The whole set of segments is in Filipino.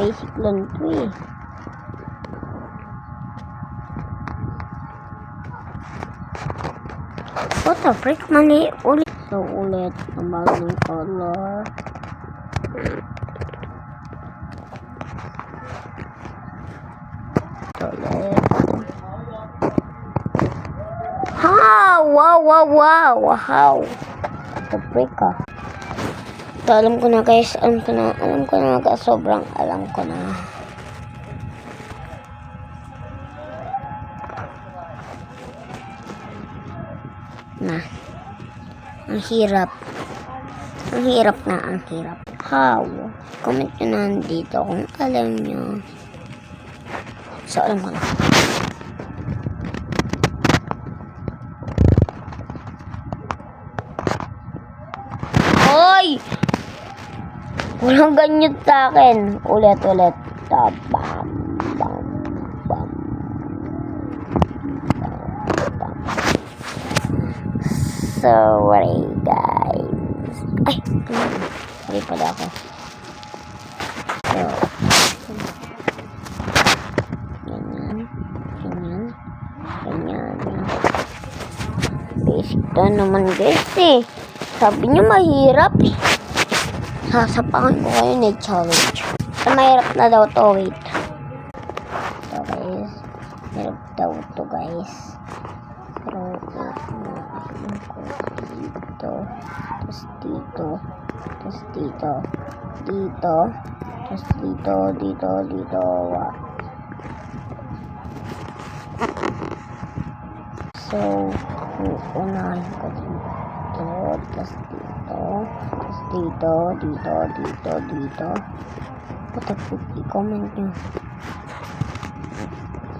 Basic lang ito eh. What the frick? Mali ulit. So, ulit ang bagong color. Ulit. Ha! Wow! What the frick ah. Ito, alam ko na guys. Alam ko na. Sobrang alam ko na. Ang hirap. Ang hirap. How? Comment nyo na dito kung alam nyo. So, alam ko na. Hoy! Walang ganyan sa akin. Ulit. Bam. Sorry guys. Ay, sorry pala ako. So, ganyan. Basic to naman guys eh. Sabi nyo mahirap eh. Sasapangan ko kayo na challenge. Mahirap na daw to, wait. So guys, mahirap daw to guys. Pero, dito. So, unahin ko dito, tapos dito. What the fuck? I-comment nyo.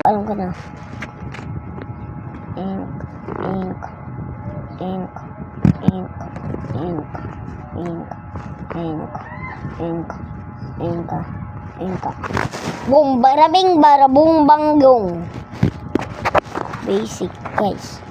Alam ko na. Ink. Boom, barabing, barabong, banggong. Basic, guys.